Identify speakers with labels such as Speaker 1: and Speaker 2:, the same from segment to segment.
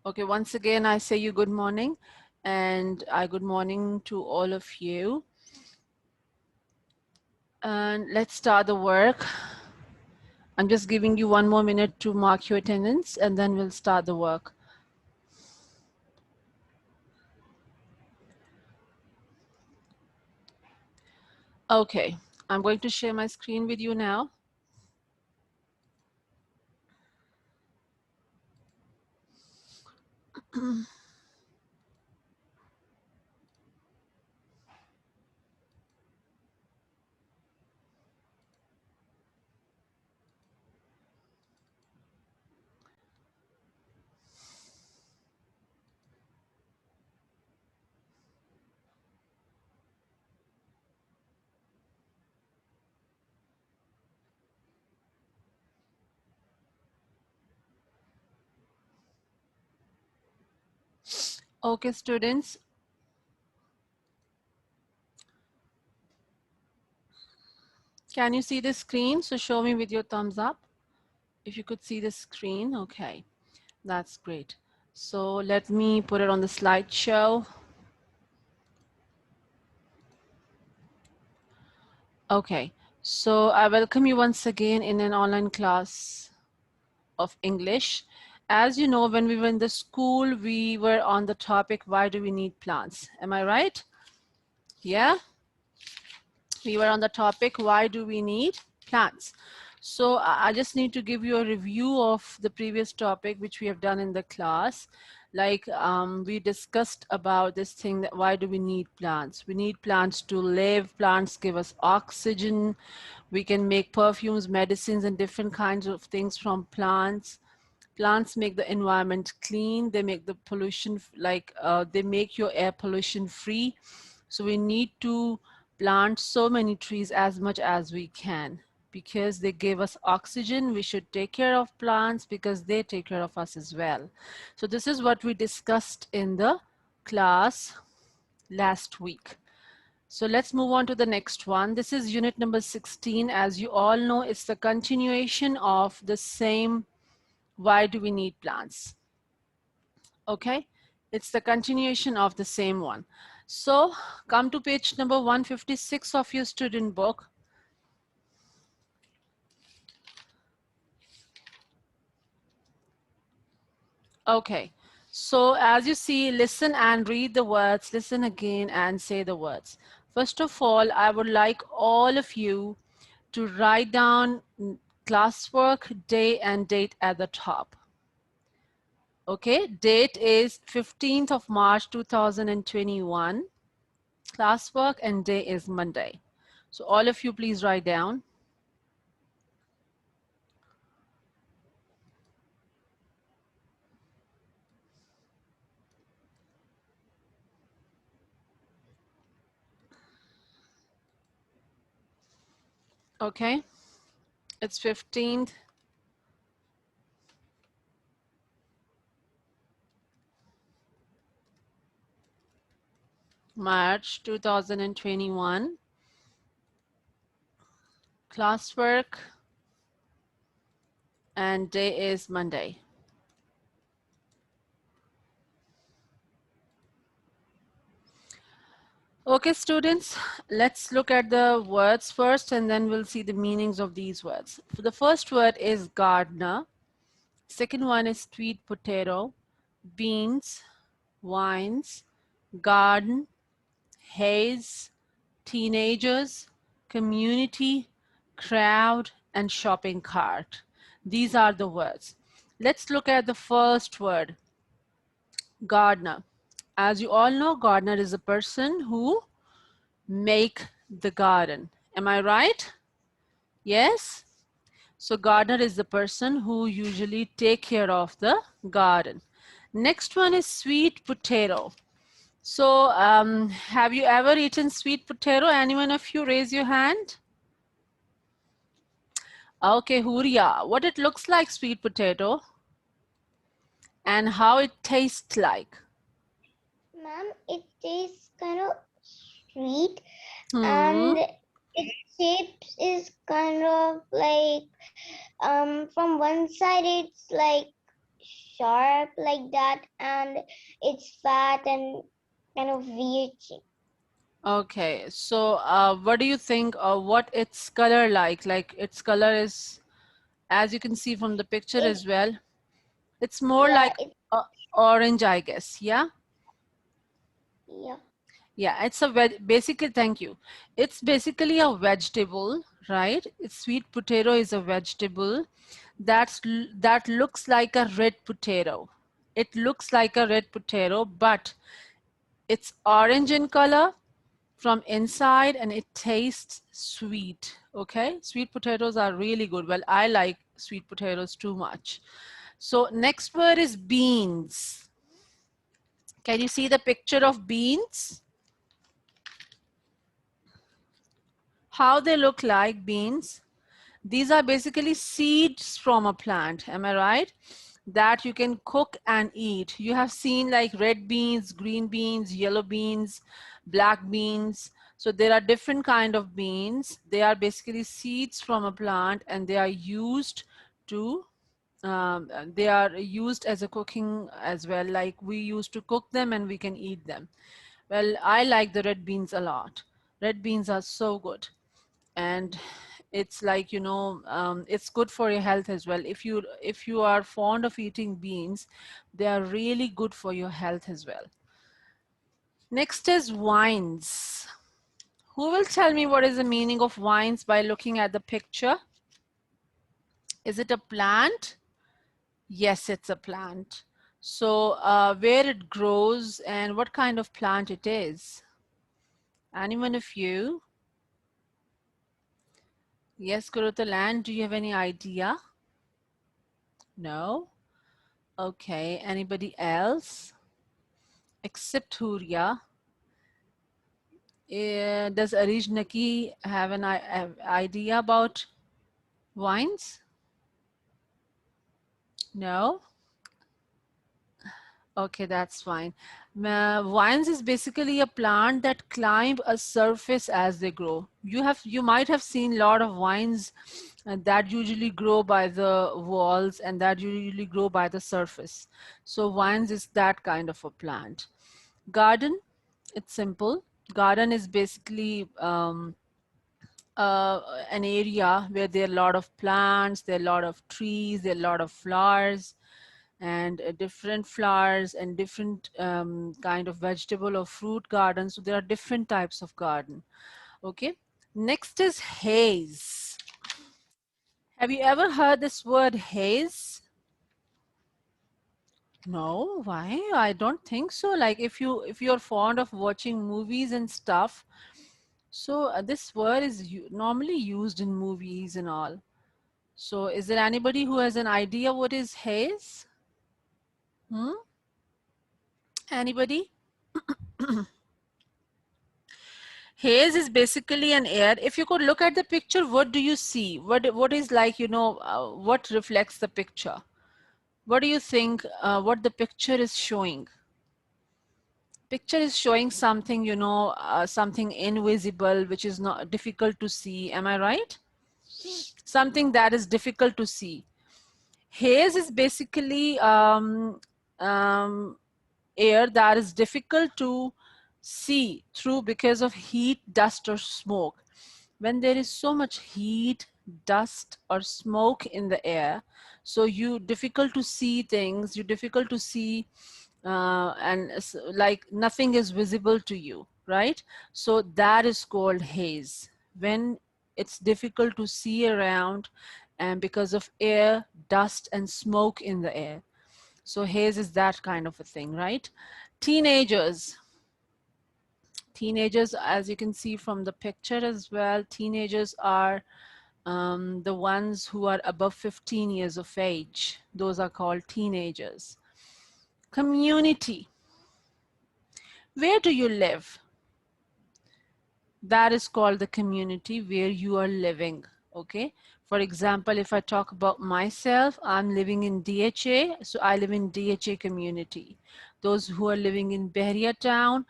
Speaker 1: Okay, once again, I say you good morning, and good morning to all of you. And let's start the work. I'm just giving you 1 more minute to mark your attendance, and then we'll start the work. Okay, I'm going to share my screen with you now. Okay, students, can you see the screen? So show me with your thumbs up. If you could see the screen, okay, that's great. So let me put it on the slideshow. Okay, so I welcome you once again in an online class of English. As you know, when we were in the school, we were on the topic, why do we need plants? Am I right? Yeah, we were on the topic, why do we need plants? So I just need to give you a review of the previous topic, which we have done in the class. Like we discussed about this thing that why do we need plants? We need plants to live. Plants give us oxygen. We can make perfumes, medicines, and different kinds of things from plants. Plants make the environment clean. They make the pollution, they make your air pollution free. So we need to plant so many trees as much as we can because they give us oxygen. We should take care of plants because they take care of us as well. So this is what we discussed in the class last week. So let's move on to the next one. This is unit number 16. As you all know, it's the continuation of the same why do we need plants? Okay, it's the continuation of the same one. So come to page number 156 of your student book. Okay, so as you see, listen and read the words, listen again and say the words. First of all, I would like all of you to write down classwork, day and date at the top. Okay, date is 15th of March 2021. Classwork and day is Monday. So all of you please write down. Okay, it's 15th March 2021. Classwork and day is Monday. Okay, students, let's look at the words first and then we'll see the meanings of these words. The first word is gardener. Second one is sweet potato, beans, wines, garden, haze, teenagers, community, crowd, and shopping cart. These are the words. Let's look at the first word, gardener. As you all know, gardener is a person who make the garden. Am I right? Yes? So gardener is the person who usually take care of the garden. Next one is sweet potato. So have you ever eaten sweet potato? Anyone of you raise your hand? Okay, Huria, what it looks like sweet potato and how it tastes like.
Speaker 2: Ma'am, it tastes kind of sweet
Speaker 1: Hmm.
Speaker 2: and its shape is kind of like from one side it's like sharp like that, and it's fat and kind of weird shape.
Speaker 1: Okay, so what do you think what its color like? Like its color is, as you can see from the picture
Speaker 2: It
Speaker 1: as well, it's more
Speaker 2: yeah,
Speaker 1: like
Speaker 2: it
Speaker 1: orange, I guess. Yeah.
Speaker 2: yeah.
Speaker 1: Yeah, it's a basically, thank you. It's basically a vegetable, right? It's sweet potato is a vegetable that looks like a red potato. It looks like a red potato, but it's orange in color from inside and it tastes sweet. Okay, sweet potatoes are really good. Well, I like sweet potatoes too much. So next word is beans. Can you see the picture of beans? How they look like beans? These are basically seeds from a plant, am I right? That you can cook and eat. You have seen like red beans, green beans, yellow beans, black beans. So there are different kind of beans. They are basically seeds from a plant and they are used to they are used as a cooking as well. Like we used to cook them and we can eat them. Well, I like the red beans a lot. Red beans are so good, and it's like, you know, it's good for your health as well. If you are fond of eating beans, they are really good for your health as well. Next is wines. Who will tell me what is the meaning of wines by looking at the picture? Is it a plant? Yes, it's a plant. So where it grows and what kind of plant it is? Anyone of you? Yes, Kurutaland, do you have any idea? No? Okay, anybody else? Except Huria. Does Arish Naki have an idea about wines? No? Okay, that's fine. Vines is basically a plant that climb a surface as they grow. You might have seen a lot of vines that usually grow by the walls and that usually grow by the surface. So vines is that kind of a plant. Garden, it's simple. Garden is basically an area where there are a lot of plants, there are a lot of trees, there are a lot of flowers, and different flowers and different kind of vegetable or fruit garden. So there are different types of garden. Okay. Next is haze. Have you ever heard this word haze? No, why? I don't think so. Like if you're fond of watching movies and stuff, so this word is normally used in movies and all. So is there anybody who has an idea what is haze? Hmm? Anybody? Haze is basically an air. If you could look at the picture, what do you see? What is like, you know, what reflects the picture? What do you think what the picture is showing? Picture is showing something, you know, something invisible, which is not difficult to see. Am I right? Something that is difficult to see. Haze is basically air that is difficult to see through because of heat, dust, or smoke. When there is so much heat, dust, or smoke in the air, so you difficult to see things, you difficult to see, like nothing is visible to you, right? So that is called haze. When it's difficult to see around and because of air, dust, and smoke in the air. So haze is that kind of a thing, right? Teenagers. Teenagers, as you can see from the picture as well, teenagers are the ones who are above 15 years of age. Those are called teenagers. Community. Where do you live? That is called the community where you are living. Okay. For example, if I talk about myself, I'm living in DHA, so I live in DHA community. Those who are living in Behria town,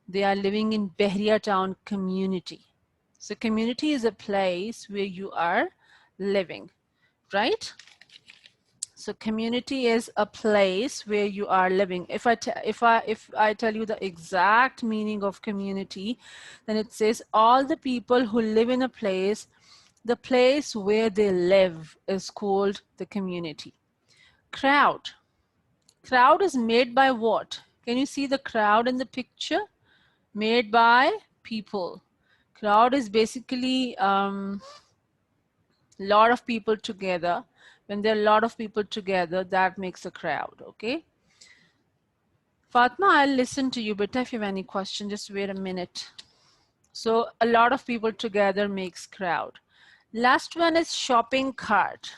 Speaker 1: they are living in Behria town community. So community is a place where you are living, right? So community is a place where you are living. If I tell you the exact meaning of community, then it says all the people who live in a place, the place where they live is called the community. Crowd. Crowd is made by what? Can you see the crowd in the picture? Made by people. Crowd is basically lot of people together. When there are a lot of people together, that makes a crowd, okay? Fatma, I'll listen to you, but if you have any question, just wait a minute. So a lot of people together makes crowd. Last one is shopping cart.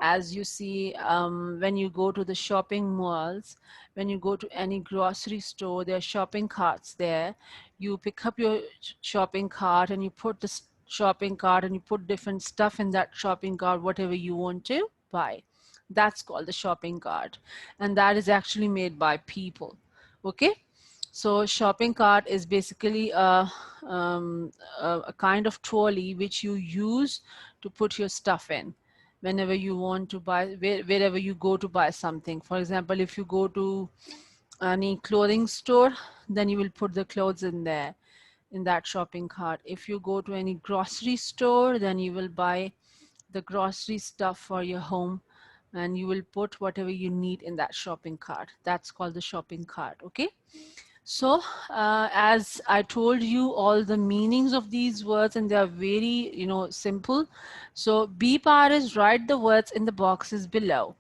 Speaker 1: As you see, when you go to the shopping malls, when you go to any grocery store, there are shopping carts there. You pick up your shopping cart and you put the shopping cart and you put different stuff in that shopping cart, whatever you want to buy. That's called the shopping cart. And that is actually made by people. Okay? So shopping cart is basically a kind of trolley which you use to put your stuff in whenever you want to buy, wherever you go to buy something. For example, if you go to any clothing store, then you will put the clothes in there, in that shopping cart. If you go to any grocery store, then you will buy the grocery stuff for your home and you will put whatever you need in that shopping cart. That's called the shopping cart, okay? So, as I told you all the meanings of these words and they are very, simple. So, B part is write the words in the boxes below.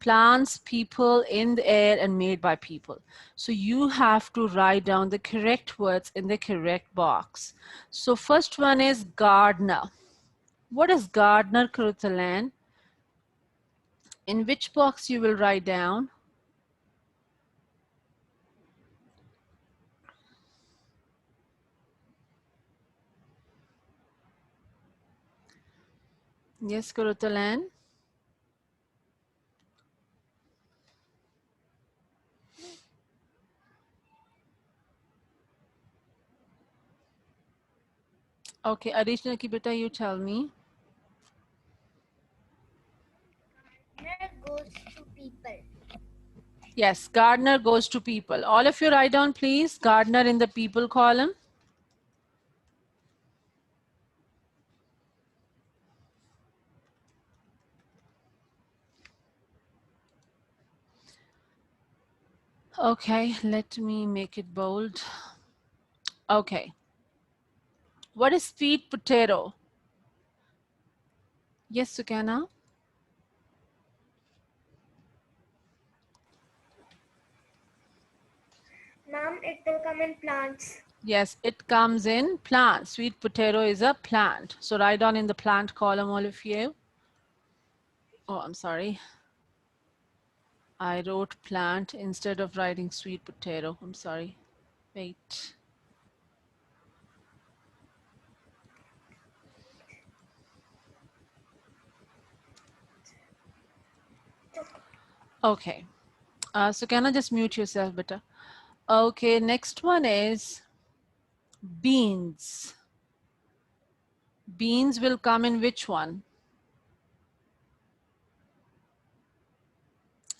Speaker 1: Plants, people, in the air and made by people. So you have to write down the correct words in the correct box. So first one is gardener. What is gardener, Kurutalan? In which box you will write down? Yes, Kurutalan. Okay, Arishna ki beta, you tell me.
Speaker 2: Goes to people.
Speaker 1: Yes, gardener goes to people. All of you write down, please. Gardener in the people column. Okay, let me make it bold. Okay. What is sweet potato? Yes, Sukana?
Speaker 2: Ma'am, it will come in plants.
Speaker 1: Yes, it comes in plant. Sweet potato is a plant. So write down in the plant column, all of you. Oh, I'm sorry. I wrote plant instead of writing sweet potato. I'm sorry. Wait. Okay. So can I just mute yourself, better? Okay, next one is beans. Beans will come in which one?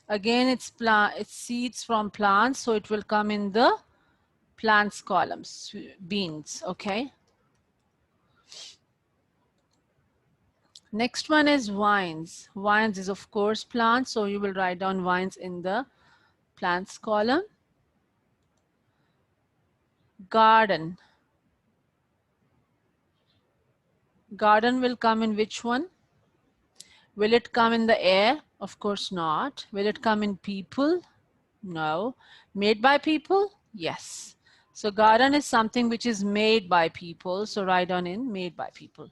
Speaker 1: Again, it's seeds from plants, so it will come in the plants columns, beans, okay? Next one is vines. Vines is of course plants, so you will write down vines in the plants column. Garden. Garden will come in which one? Will it come in the air? Of course not. Will it come in people? No. Made by people? Yes. So garden is something which is made by people. So write down in made by people.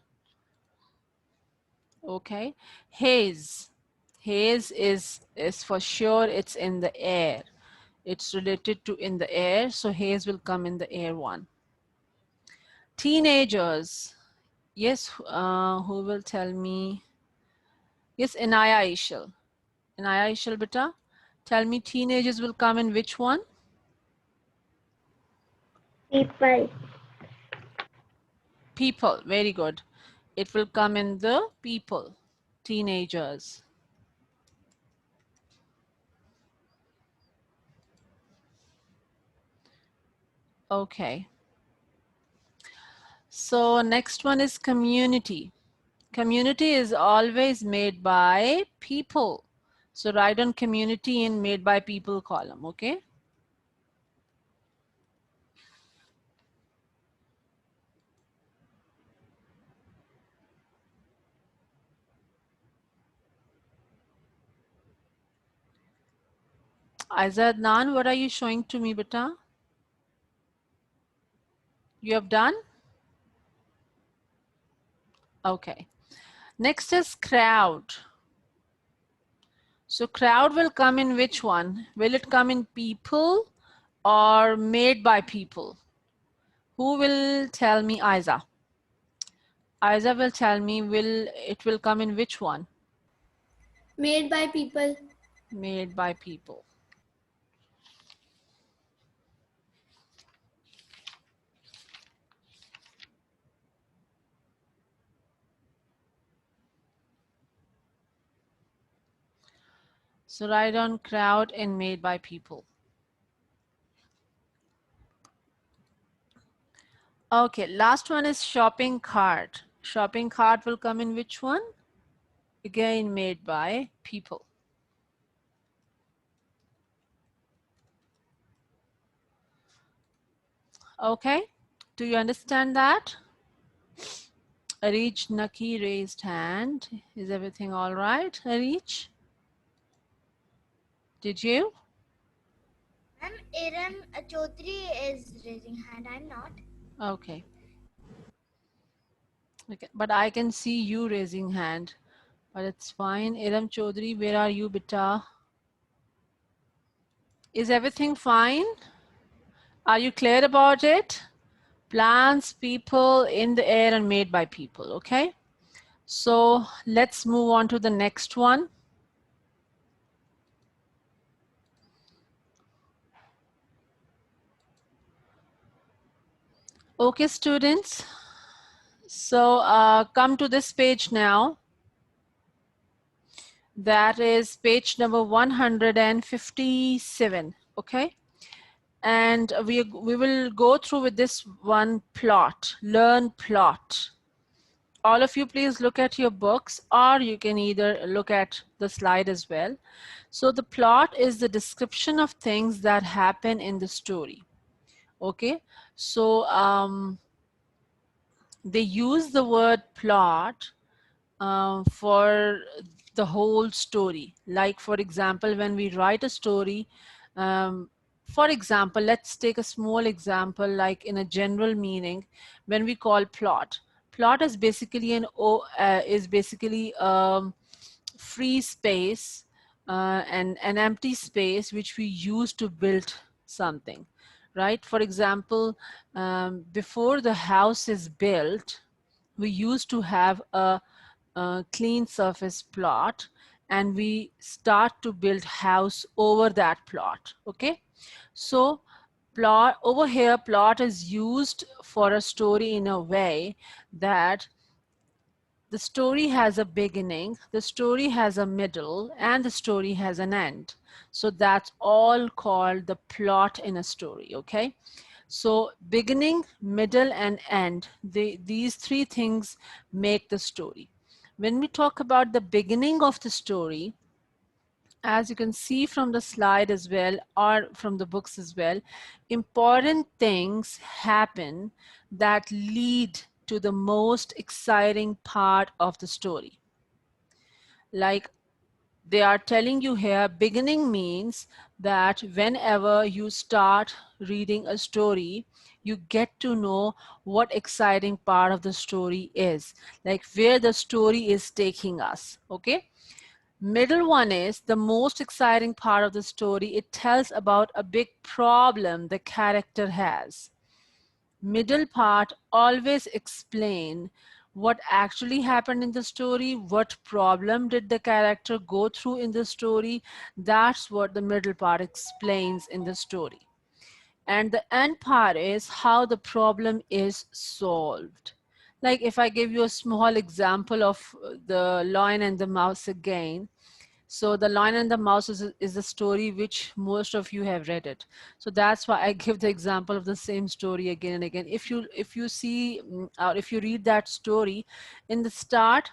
Speaker 1: Okay. Haze. Haze is for sure it's in the air. It's related to in the air. So haze will come in the air one. Teenagers. Yes, who will tell me? Yes, Inaya Ishal. Inaya Ishal, beta. Tell me teenagers will come in which one?
Speaker 2: People.
Speaker 1: People. Very good. It will come in the people. Teenagers. Okay. So next one is community. Community is always made by people. So write on community in made by people column, okay? Aizad Nan, what are you showing to me, beta? You have done? Okay. Next is crowd. So crowd will come in which one? Will it come in people or made by people? Who will tell me? Aiza. Aiza will tell me it will come in which one?
Speaker 3: Made by people.
Speaker 1: Made by people. So write on crowd and made by people. Okay, last one is shopping cart. Shopping cart will come in which one? Again, made by people. Okay, do you understand that? Arich Naki raised hand. Is everything all right, Arich? Did you?
Speaker 3: And Iram Chaudhary is raising hand. I'm not.
Speaker 1: Okay. Okay, but I can see you raising hand. But it's fine. Iram Chaudhary, where are you, beta? Is everything fine? Are you clear about it? Plants, people, in the air, and made by people, okay? So let's move on to the next one. Okay, students. So come to this page now. That is page number 157, okay? And we will go through with this one plot, learn plot. All of you please look at your books, or you can either look at the slide as well. So the plot is the description of things that happen in the story, okay? So they use the word plot for the whole story. Like for example, when we write a story, for example, let's take a small example, like in a general meaning, when we call plot. Plot is basically free space and an empty space which we use to build something, right? For example, before the house is built, we used to have a clean surface plot, and we start to build house over that plot, okay? So plot over here, plot is used for a story in a way that the story has a beginning, the story has a middle, and the story has an end. So that's all called the plot in a story, okay? So beginning, middle, and end, these three things make the story. When we talk about the beginning of the story, as you can see from the slide as well, or from the books as well, important things happen that lead to the most exciting part of the story. Like they are telling you here, beginning means that whenever you start reading a story, you get to know what exciting part of the story is, like where the story is taking us, okay? Middle one is the most exciting part of the story. It tells about a big problem the character has. Middle part always explain what actually happened in the story, what problem did the character go through in the story. That's what the middle part explains in the story. And the end part is how the problem is solved. Like if I give you a small example of the lion and the mouse again. So The Lion and the Mouse is a story which most of you have read it. So that's why I give the example of the same story again and again. If you see or if you read that story, in the start,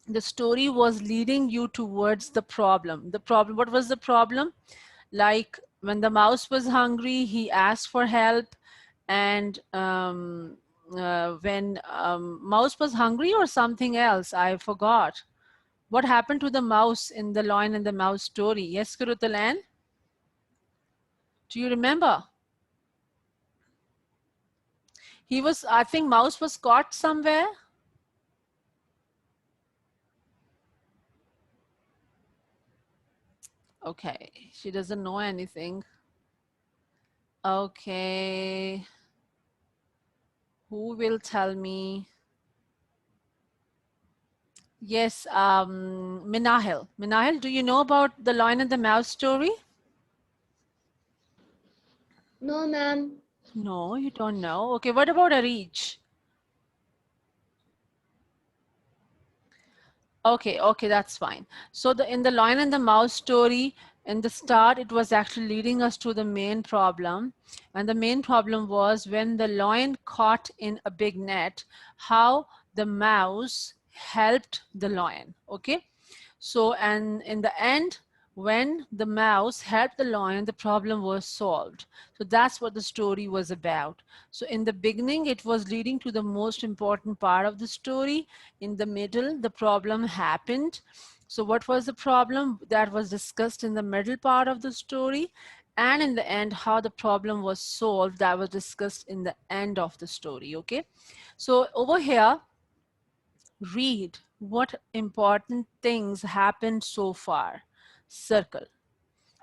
Speaker 1: the story was leading you towards the problem. The problem, what was the problem? Like when the mouse was hungry, he asked for help, and when mouse was hungry or something else, I forgot. What happened to the mouse in the Lion and the Mouse story? Yes, Kurutalan? Do you remember? He was, I think mouse was caught somewhere. Okay, she doesn't know anything. Okay, who will tell me? Yes, Minahil. Minahil, do you know about the Lion and the Mouse story?
Speaker 2: No, ma'am.
Speaker 1: No, you don't know. Okay, what about Arich? Okay, okay, that's fine. So in the Lion and the Mouse story, in the start, it was actually leading us to the main problem. And the main problem was when the lion caught in a big net, how the mouse helped the lion. Okay. So, and in the end, when the mouse helped the lion, the problem was solved. So that's what the story was about. So in the beginning, it was leading to the most important part of the story. In the middle, the problem happened. So what was the problem that was discussed in the middle part of the story? And in the end, how the problem was solved, that was discussed in the end of the story. Okay. So over here, read what important things happened so far. Circle.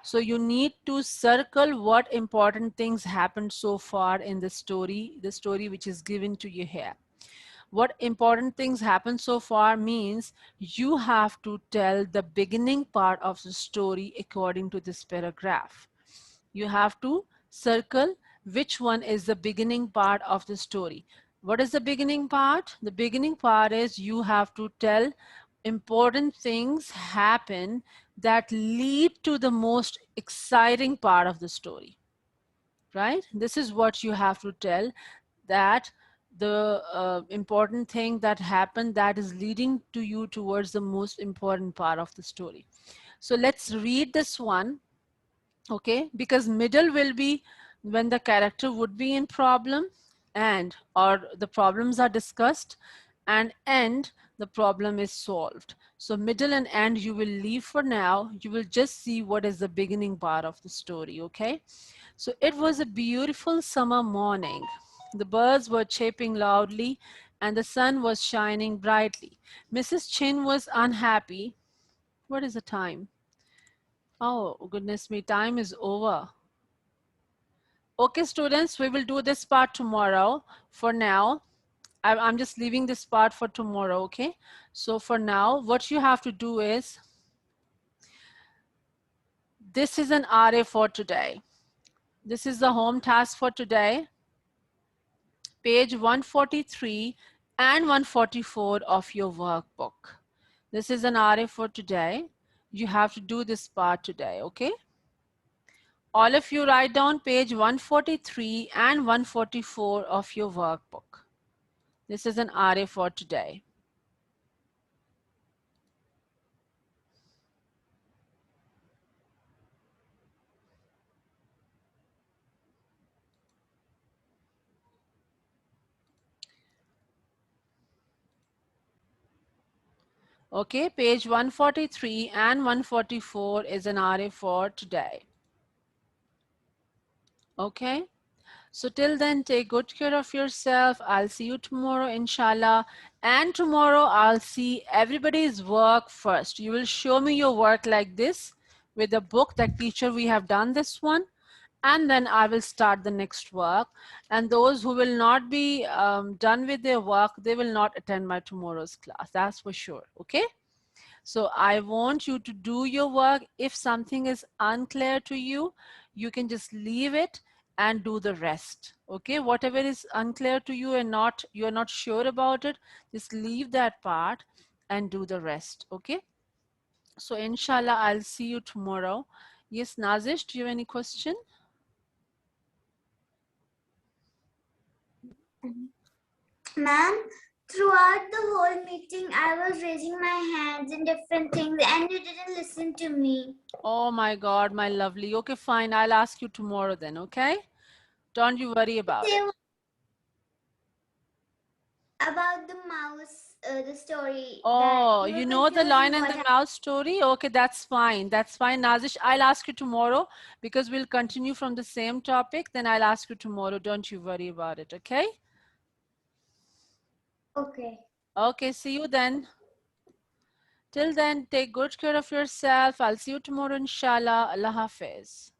Speaker 1: So you need to circle what important things happened so far in the story which is given to you here. What important things happened so far means you have to tell the beginning part of the story according to this paragraph. You have to circle which one is the beginning part of the story. What is the beginning part? The beginning part is you have to tell important things happen that lead to the most exciting part of the story, right? This is what you have to tell, that the important thing that happened that is leading to you towards the most important part of the story. So let's read this one. Okay, because middle will be when the character would be in problem and or the problems are discussed, and end the problem is solved. So middle and end you will leave for now. You will just see what is the beginning part of the story. Okay, so it was a beautiful summer morning. The birds were chirping loudly and the sun was shining brightly. Mrs. Chin was unhappy. What is the time? Oh goodness me, time is over. Okay, students, we will do this part tomorrow. For now, I'm just leaving this part for tomorrow, okay? So for now, what you have to do is, this is an RA for today. This is the home task for today. Page 143 and 144 of your workbook. This is an RA for today. You have to do this part today, okay? All of you write down page 143 and 144 of your workbook. This is an RA for today. Okay, page 143 and 144 is an RA for today. Okay, so till then, take good care of yourself. I'll see you tomorrow, inshallah. And tomorrow, I'll see everybody's work first. You will show me your work like this with the book that teacher, we have done this one. And then I will start the next work. And those who will not be done with their work, they will not attend my tomorrow's class. That's for sure. Okay. So I want you to do your work. If something is unclear to you, you can just leave it and do the rest. Okay, whatever is unclear to you and you're not sure about it, just leave that part and do the rest. Okay. So inshallah, I'll see you tomorrow. Yes, Nazish, do you have any question?
Speaker 3: Ma'am, throughout the whole meeting, I was raising my hands in different things and you didn't listen to me.
Speaker 1: Oh my God, my lovely. Okay, fine. I'll ask you tomorrow then, okay? Don't you worry about
Speaker 3: Say
Speaker 1: it.
Speaker 3: about the mouse, the story that
Speaker 1: Oh,
Speaker 3: you were
Speaker 1: you know the
Speaker 3: confusing
Speaker 1: Lion and
Speaker 3: what
Speaker 1: the Mouse story? Okay, that's fine. That's fine. Nazish, I'll ask you tomorrow because we'll continue from the same topic. Then I'll ask you tomorrow. Don't you worry about it, okay?
Speaker 3: Okay.
Speaker 1: Okay, see you then. Till then, take good care of yourself. I'll see you tomorrow, inshallah. Allah Hafiz.